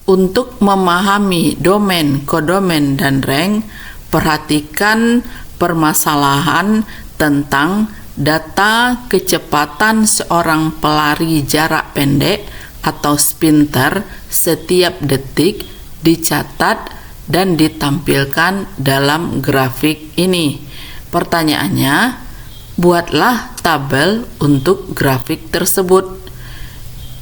Untuk memahami domain, kodomain, dan rank, perhatikan permasalahan tentang data kecepatan seorang pelari jarak pendek atau sprinter setiap detik dicatat dan ditampilkan dalam grafik ini. Pertanyaannya, buatlah tabel untuk grafik tersebut.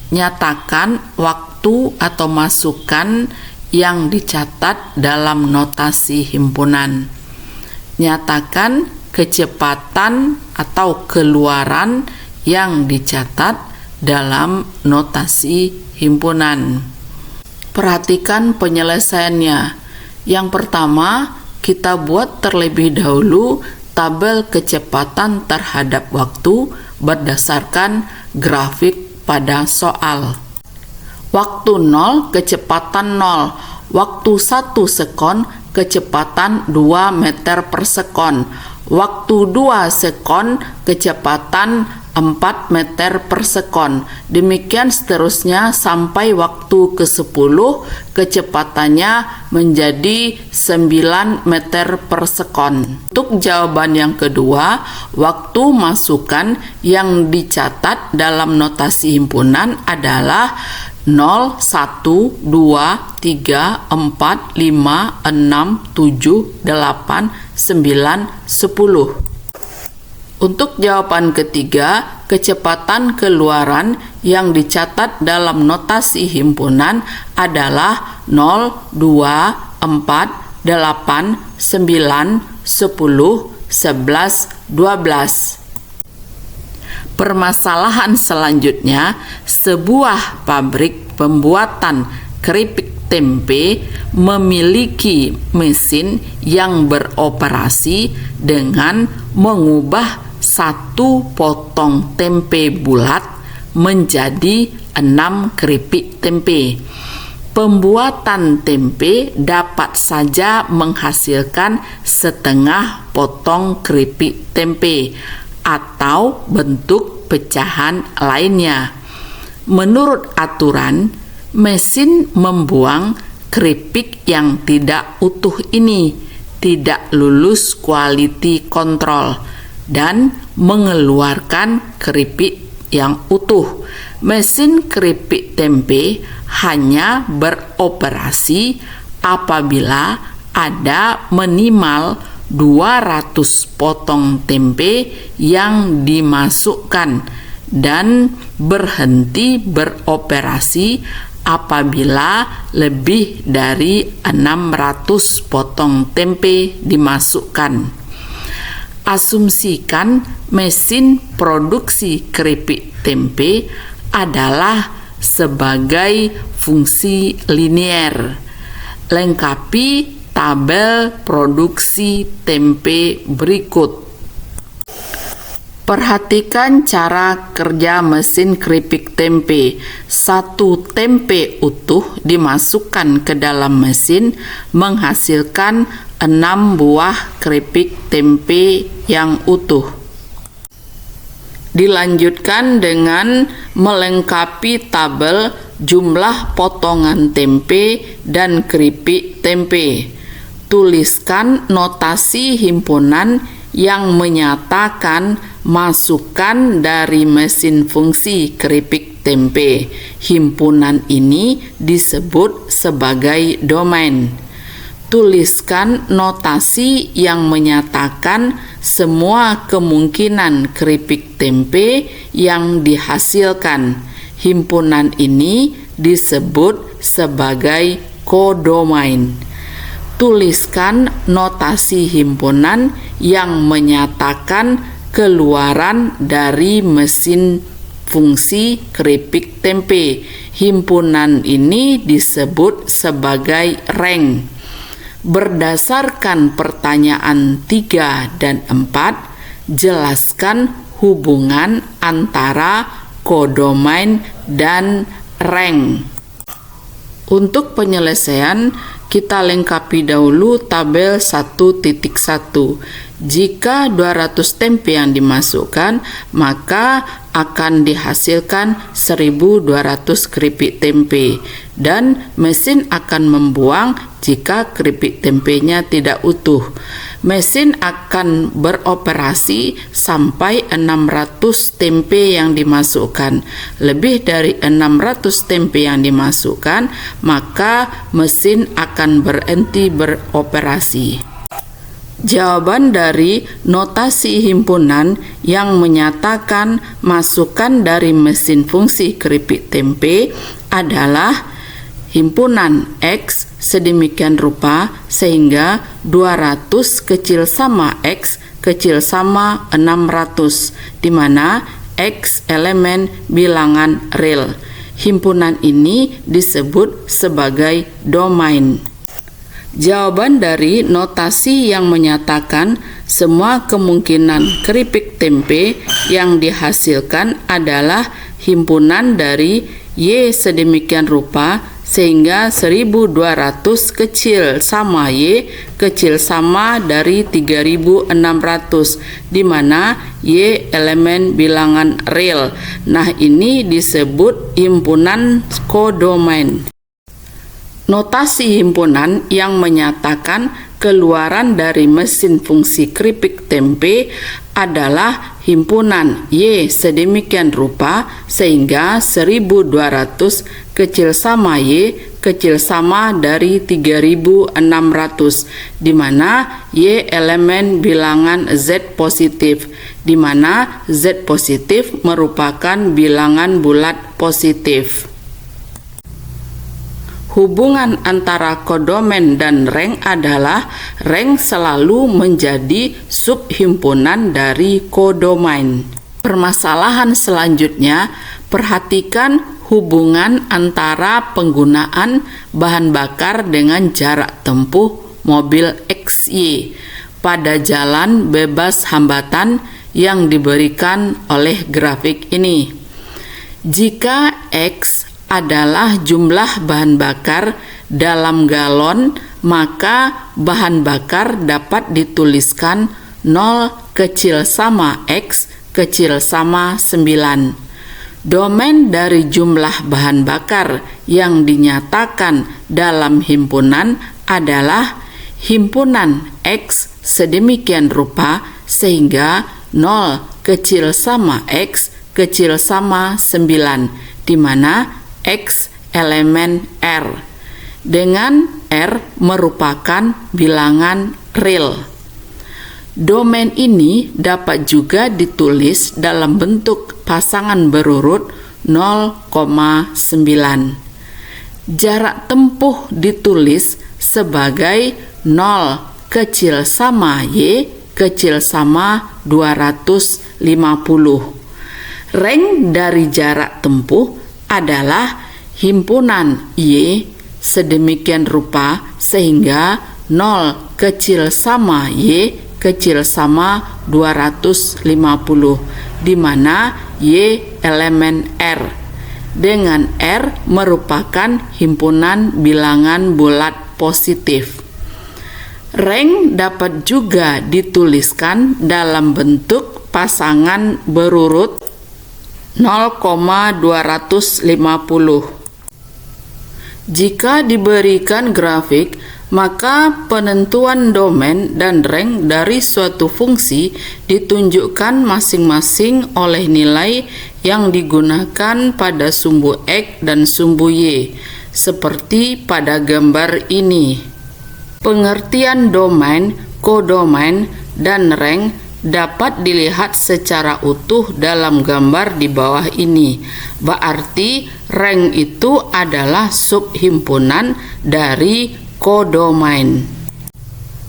Nyatakan waktu atau masukan yang dicatat dalam notasi himpunan. Nyatakan kecepatan atau keluaran yang dicatat dalam notasi himpunan. Perhatikan penyelesaiannya. Yang pertama, kita buat terlebih dahulu tabel kecepatan terhadap waktu berdasarkan grafik pada soal. Waktu 0, kecepatan 0. Waktu 1 sekon, kecepatan 2 meter per sekon. Waktu 2 sekon, kecepatan 4 meter per sekon. Demikian seterusnya sampai waktu ke-10, kecepatannya menjadi 9 meter per sekon. Untuk jawaban yang kedua, waktu masukan yang dicatat dalam notasi himpunan adalah 0, 1, 2, 3, 4, 5, 6, 7, 8, 9, 10. Untuk jawaban ketiga, kecepatan keluaran yang dicatat dalam notasi himpunan adalah 0, 2, 4, 8, 9, 10, 11, 12. Permasalahan selanjutnya, sebuah pabrik pembuatan keripik tempe memiliki mesin yang beroperasi dengan mengubah satu potong tempe bulat menjadi 6 keripik tempe. Pembuatan tempe dapat saja menghasilkan setengah potong keripik tempe atau bentuk pecahan lainnya. Menurut aturan, mesin membuang keripik yang tidak utuh ini tidak lulus quality control dan mengeluarkan keripik yang utuh. Mesin keripik tempe hanya beroperasi apabila ada minimal 200 potong tempe yang dimasukkan dan berhenti beroperasi apabila lebih dari 600 potong tempe dimasukkan. Asumsikan mesin produksi keripik tempe adalah sebagai fungsi linier. Lengkapi tabel produksi tempe berikut. Perhatikan cara kerja mesin keripik tempe. Satu tempe utuh dimasukkan ke dalam mesin menghasilkan 6 buah keripik tempe yang utuh. Dilanjutkan dengan melengkapi tabel jumlah potongan tempe dan keripik tempe. Tuliskan notasi himpunan yang menyatakan masukan dari mesin fungsi keripik tempe. Himpunan ini disebut sebagai domain. Tuliskan notasi yang menyatakan semua kemungkinan keripik tempe yang dihasilkan. Himpunan ini disebut sebagai kodomain. Tuliskan notasi himpunan yang menyatakan keluaran dari mesin fungsi keripik tempe. Himpunan ini disebut sebagai rank. Berdasarkan pertanyaan 3 dan 4, jelaskan hubungan antara kodomain dan rank. Untuk penyelesaian, kita lengkapi dahulu tabel 1.1. Jika 200 tempe yang dimasukkan, maka akan dihasilkan 1200 keripik tempe. dan mesin akan membuang jika keripik tempenya tidak utuh. Mesin akan beroperasi sampai 600 tempe yang dimasukkan. Lebih dari 600 tempe yang dimasukkan, maka mesin akan berhenti beroperasi. Jawaban dari notasi himpunan yang menyatakan masukan dari mesin fungsi keripik tempe adalah himpunan X sedemikian rupa sehingga 200 kecil sama X kecil sama 600, di mana X elemen bilangan real. Himpunan ini disebut sebagai domain. Jawaban dari notasi yang menyatakan semua kemungkinan keripik tempe yang dihasilkan adalah himpunan dari Y sedemikian rupa sehingga 1200 kecil sama Y kecil sama dari 3600, di mana Y elemen bilangan real. Nah, ini disebut himpunan kodomain. Notasi himpunan yang menyatakan keluaran dari mesin fungsi keripik tempe adalah himpunan Y sedemikian rupa sehingga 1200 kecil sama Y kecil sama dari 3600, di mana Y elemen bilangan Z positif, di mana Z positif merupakan bilangan bulat positif. Hubungan antara kodomain dan rank adalah rank selalu menjadi subhimpunan dari kodomain. Permasalahan selanjutnya, perhatikan hubungan antara penggunaan bahan bakar dengan jarak tempuh mobil XY pada jalan bebas hambatan yang diberikan oleh grafik ini. Jika X adalah jumlah bahan bakar dalam galon, maka bahan bakar dapat dituliskan 0 kecil sama X kecil sama 9. Domain dari jumlah bahan bakar yang dinyatakan dalam himpunan adalah himpunan X sedemikian rupa sehingga 0 kecil sama X kecil sama 9, di mana X elemen R, dengan R merupakan bilangan real. Domain ini dapat juga ditulis dalam bentuk pasangan berurut 0,9. Jarak tempuh ditulis sebagai 0 kecil sama Y kecil sama 250. Rank dari jarak tempuh adalah himpunan Y sedemikian rupa sehingga 0 kecil sama Y kecil sama 250, di mana Y elemen R, dengan R merupakan himpunan bilangan bulat positif. Rank dapat juga dituliskan dalam bentuk pasangan berurut 0,250. Jika diberikan grafik, maka penentuan domain dan rank dari suatu fungsi ditunjukkan masing-masing oleh nilai yang digunakan pada sumbu X dan sumbu Y, seperti pada gambar ini. Pengertian domain, kodomain, dan rank dapat dilihat secara utuh dalam gambar di bawah ini. Berarti rank itu adalah subhimpunan dari kodomain.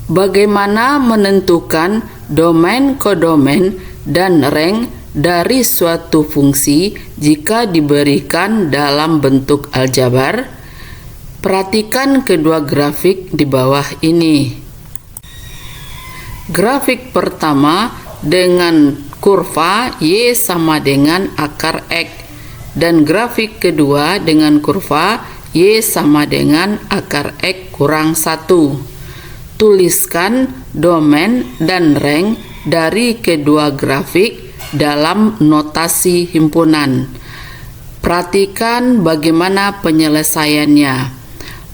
Bagaimana menentukan domain, kodomain, dan rank dari suatu fungsi jika diberikan dalam bentuk aljabar? Perhatikan kedua grafik di bawah ini. Grafik pertama dengan kurva Y sama dengan akar X, dan grafik kedua dengan kurva Y sama dengan akar X kurang 1. Tuliskan domain dan rank dari kedua grafik dalam notasi himpunan. Perhatikan bagaimana penyelesaiannya.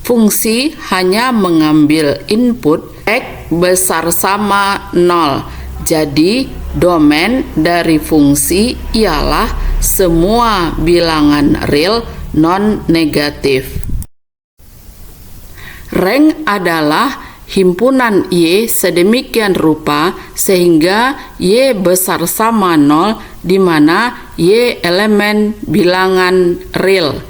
Fungsi hanya mengambil input X besar sama 0. Jadi, domain dari fungsi ialah semua bilangan real non-negatif. Rank adalah himpunan Y sedemikian rupa sehingga Y besar sama 0, di mana Y elemen bilangan real.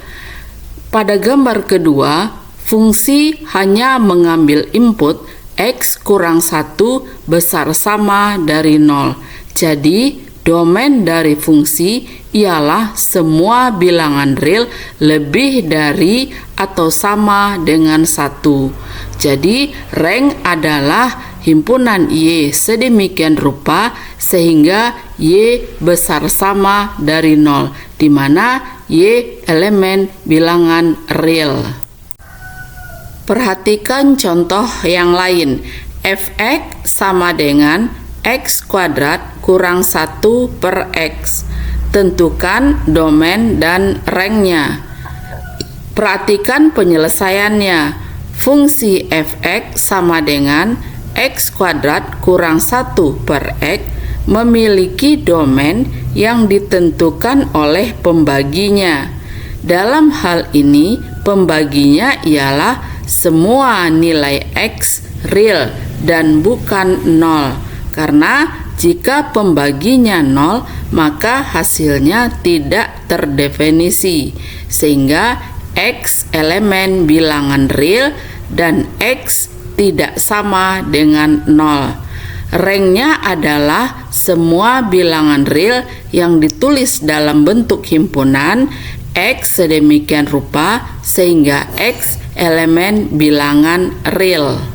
Pada gambar kedua, fungsi hanya mengambil input X kurang 1 besar sama dari 0. Jadi, domain dari fungsi ialah semua bilangan real lebih dari atau sama dengan 1. Jadi, rank adalah himpunan Y sedemikian rupa sehingga Y besar sama dari 0, di mana Y elemen bilangan real. Perhatikan contoh yang lain. Fx sama dengan X kuadrat kurang 1 per X. Tentukan domain dan ranknya. Perhatikan penyelesaiannya. Fungsi Fx sama dengan X kuadrat kurang 1 per X memiliki domain yang ditentukan oleh pembaginya. Dalam hal ini, pembaginya ialah semua nilai X real dan bukan 0. Karena jika pembaginya 0, maka hasilnya tidak terdefinisi. Sehingga X elemen bilangan real dan X tidak sama dengan 0. Ranknya adalah semua bilangan real yang ditulis dalam bentuk himpunan X sedemikian rupa sehingga X elemen bilangan real.